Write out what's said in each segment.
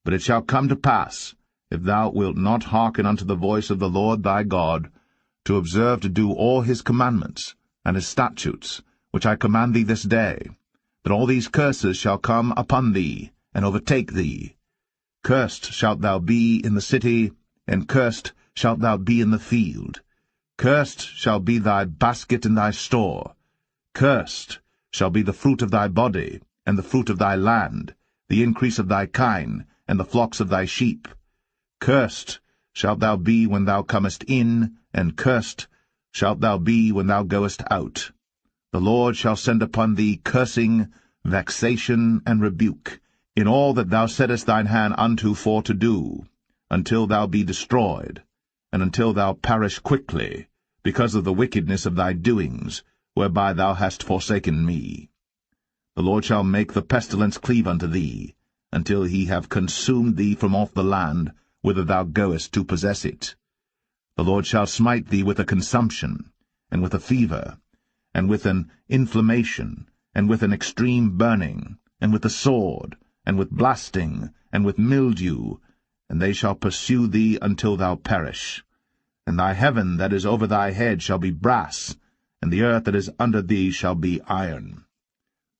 But it shall come to pass, if thou wilt not hearken unto the voice of the Lord thy God, to observe to do all his commandments and his statutes, which I command thee this day, that all these curses shall come upon thee, and overtake thee. Cursed shalt thou be in the city, and cursed shalt thou be in the field. Cursed shall be thy basket and thy store. Cursed shall be the fruit of thy body, and the fruit of thy land, the increase of thy kine, and the flocks of thy sheep. Cursed shalt thou be when thou comest in, and cursed shalt thou be when thou goest out. The Lord shall send upon thee cursing, vexation, and rebuke, in all that thou settest thine hand unto for to do, until thou be destroyed, and until thou perish quickly, because of the wickedness of thy doings, whereby thou hast forsaken me. The Lord shall make the pestilence cleave unto thee, until he have consumed thee from off the land, whither thou goest to possess it. The Lord shall smite thee with a consumption, and with a fever, and with an inflammation, and with an extreme burning, and with the sword, and with blasting, and with mildew, and they shall pursue thee until thou perish. And thy heaven that is over thy head shall be brass, and the earth that is under thee shall be iron.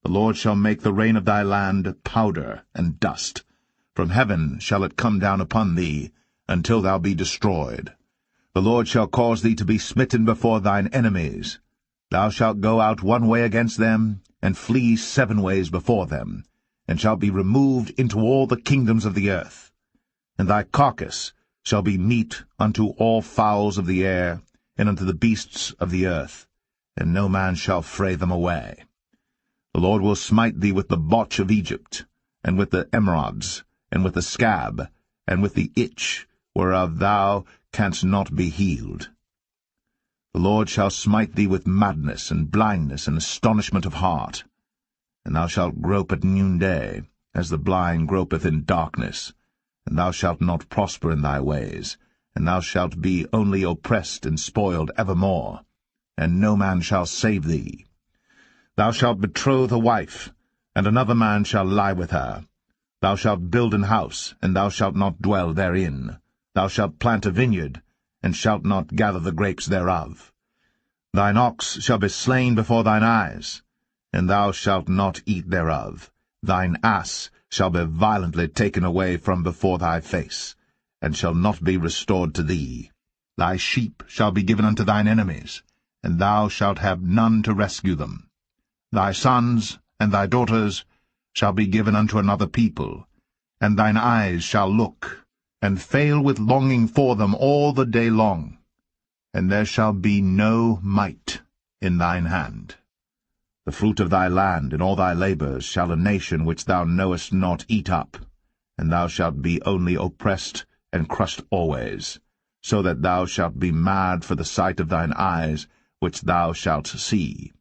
The Lord shall make the rain of thy land powder and dust. From heaven shall it come down upon thee, until thou be destroyed. The Lord shall cause thee to be smitten before thine enemies. Thou shalt go out one way against them, and flee 7 ways before them, and shalt be removed into all the kingdoms of the earth. And thy carcass shall be meat unto all fowls of the air, and unto the beasts of the earth, and no man shall fray them away. The Lord will smite thee with the botch of Egypt, and with the emerods, and with the scab, and with the itch, whereof thou canst not be healed. The Lord shall smite thee with madness, and blindness, and astonishment of heart. And thou shalt grope at noonday, as the blind gropeth in darkness, and thou shalt not prosper in thy ways, and thou shalt be only oppressed and spoiled evermore, and no man shall save thee. Thou shalt betroth a wife, and another man shall lie with her. Thou shalt build an house, and thou shalt not dwell therein. Thou shalt plant a vineyard, and shalt not gather the grapes thereof. Thine ox shall be slain before thine eyes, and thou shalt not eat thereof. Thine ass shall be violently taken away from before thy face, and shall not be restored to thee. Thy sheep shall be given unto thine enemies, and thou shalt have none to rescue them. Thy sons and thy daughters shall be given unto another people, and thine eyes shall look, and fail with longing for them all the day long, and there shall be no might in thine hand. The fruit of thy land and all thy labours shall a nation which thou knowest not eat up, and thou shalt be only oppressed and crushed always, so that thou shalt be mad for the sight of thine eyes, which thou shalt see.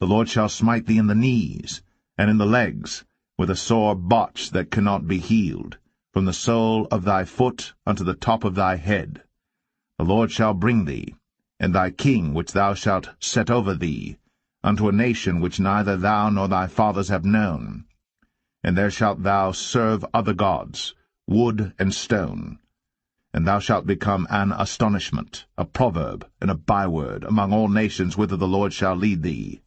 The Lord shall smite thee in the knees, and in the legs, with a sore botch that cannot be healed, from the sole of thy foot unto the top of thy head. The Lord shall bring thee, and thy king which thou shalt set over thee, unto a nation which neither thou nor thy fathers have known. And there shalt thou serve other gods, wood and stone. And thou shalt become an astonishment, a proverb, and a byword among all nations whither the Lord shall lead thee.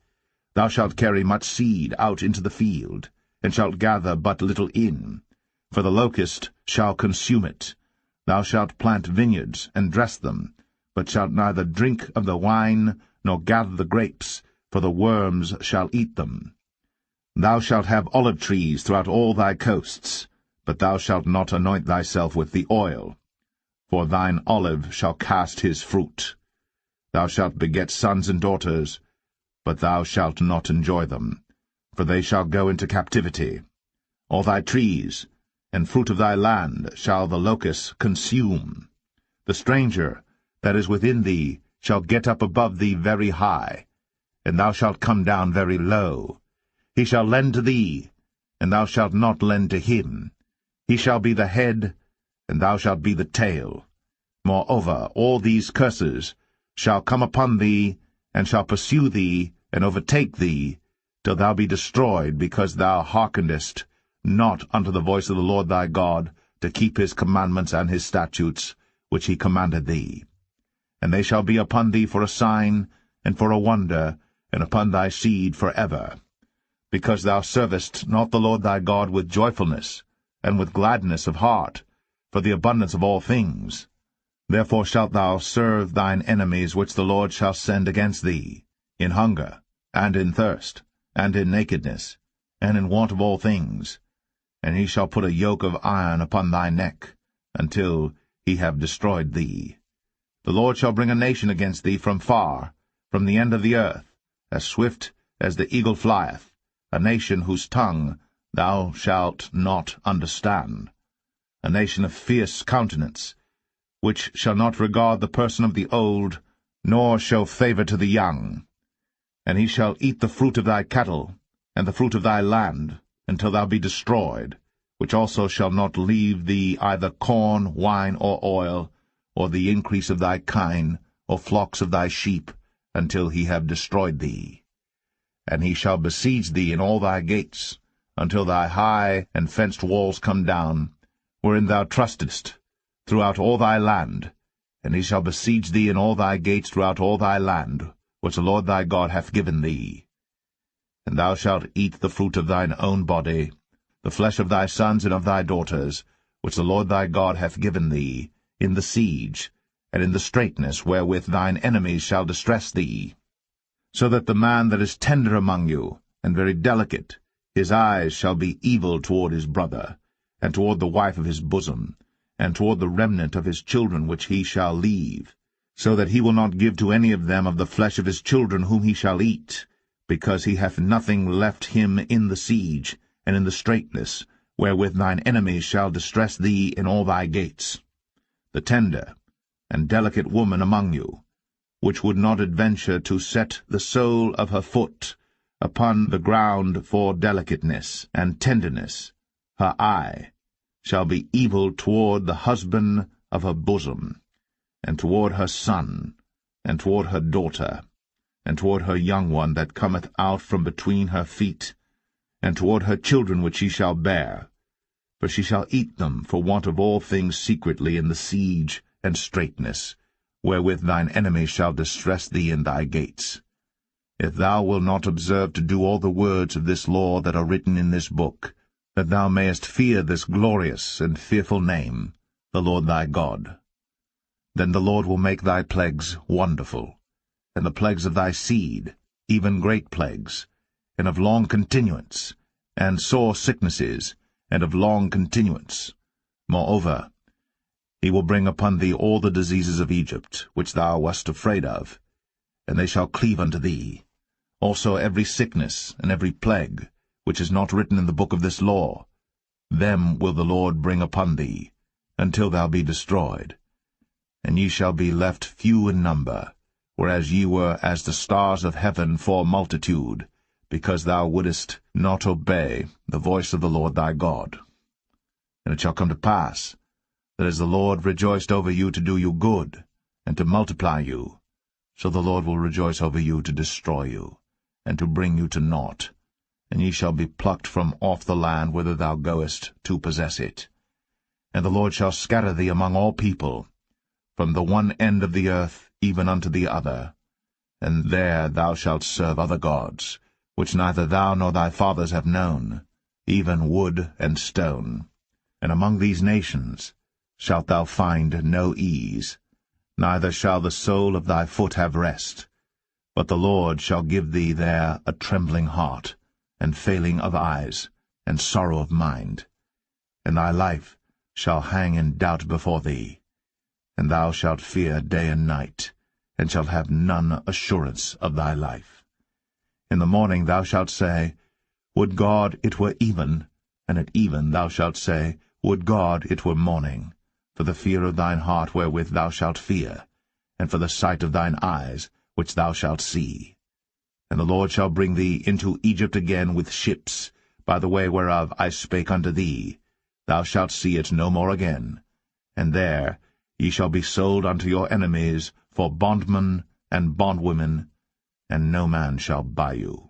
Thou shalt carry much seed out into the field, and shalt gather but little in, for the locust shall consume it. Thou shalt plant vineyards, and dress them, but shalt neither drink of the wine, nor gather the grapes, for the worms shall eat them. Thou shalt have olive trees throughout all thy coasts, but thou shalt not anoint thyself with the oil, for thine olive shall cast his fruit. Thou shalt beget sons and daughters, but thou shalt not enjoy them, for they shall go into captivity. All thy trees and fruit of thy land shall the locust consume. The stranger that is within thee shall get up above thee very high, and thou shalt come down very low. He shall lend to thee, and thou shalt not lend to him. He shall be the head, and thou shalt be the tail. Moreover, all these curses shall come upon thee, and shall pursue thee, and overtake thee, till thou be destroyed, because thou hearkenest not unto the voice of the Lord thy God, to keep his commandments and his statutes, which he commanded thee. And they shall be upon thee for a sign, and for a wonder, and upon thy seed for ever, because thou servest not the Lord thy God with joyfulness, and with gladness of heart, for the abundance of all things. Therefore shalt thou serve thine enemies which the Lord shall send against thee, in hunger, and in thirst, and in nakedness, and in want of all things. And he shall put a yoke of iron upon thy neck, until he have destroyed thee. The Lord shall bring a nation against thee from far, from the end of the earth, as swift as the eagle flieth, a nation whose tongue thou shalt not understand, a nation of fierce countenance, which shall not regard the person of the old, nor show favour to the young. And he shall eat the fruit of thy cattle, and the fruit of thy land, until thou be destroyed, which also shall not leave thee either corn, wine, or oil, or the increase of thy kine, or flocks of thy sheep, until he have destroyed thee. And he shall besiege thee in all thy gates, until thy high and fenced walls come down, wherein thou trustedst, throughout all thy land. And he shall besiege thee in all thy gates throughout all thy land, which the Lord thy God hath given thee. And thou shalt eat the fruit of thine own body, the flesh of thy sons and of thy daughters, which the Lord thy God hath given thee, in the siege, and in the straitness wherewith thine enemies shall distress thee. So that the man that is tender among you, and very delicate, his eyes shall be evil toward his brother, and toward the wife of his bosom, and toward the remnant of his children which he shall leave, so that he will not give to any of them of the flesh of his children whom he shall eat, because he hath nothing left him in the siege, and in the straitness, wherewith thine enemies shall distress thee in all thy gates. The tender and delicate woman among you, which would not adventure to set the sole of her foot upon the ground for delicateness and tenderness, her eye shall be evil toward the husband of her bosom, and toward her son, and toward her daughter, and toward her young one that cometh out from between her feet, and toward her children which she shall bear. For she shall eat them for want of all things secretly in the siege and straitness, wherewith thine enemies shall distress thee in thy gates. If thou wilt not observe to do all the words of this law that are written in this book, that thou mayest fear this glorious and fearful name, the Lord thy God, then the Lord will make thy plagues wonderful, and the plagues of thy seed, even great plagues, and of long continuance, and sore sicknesses, and of long continuance. Moreover, he will bring upon thee all the diseases of Egypt, which thou wast afraid of, and they shall cleave unto thee. Also every sickness and every plague, which is not written in the book of this law, them will the Lord bring upon thee, until thou be destroyed. And ye shall be left few in number, whereas ye were as the stars of heaven for multitude, because thou wouldest not obey the voice of the Lord thy God. And it shall come to pass, that as the Lord rejoiced over you to do you good, and to multiply you, so the Lord will rejoice over you to destroy you, and to bring you to naught, and ye shall be plucked from off the land whither thou goest to possess it. And the Lord shall scatter thee among all people, from the one end of the earth even unto the other, and there thou shalt serve other gods, which neither thou nor thy fathers have known, even wood and stone. And among these nations shalt thou find no ease, neither shall the sole of thy foot have rest. But the Lord shall give thee there a trembling heart, and failing of eyes, and sorrow of mind. And thy life shall hang in doubt before thee, and thou shalt fear day and night, and shalt have none assurance of thy life. In the morning thou shalt say, Would God it were even, and at even thou shalt say, Would God it were morning, for the fear of thine heart wherewith thou shalt fear, and for the sight of thine eyes which thou shalt see. And the Lord shall bring thee into Egypt again with ships, by the way whereof I spake unto thee. Thou shalt see it no more again. And there ye shall be sold unto your enemies for bondmen and bondwomen, and no man shall buy you.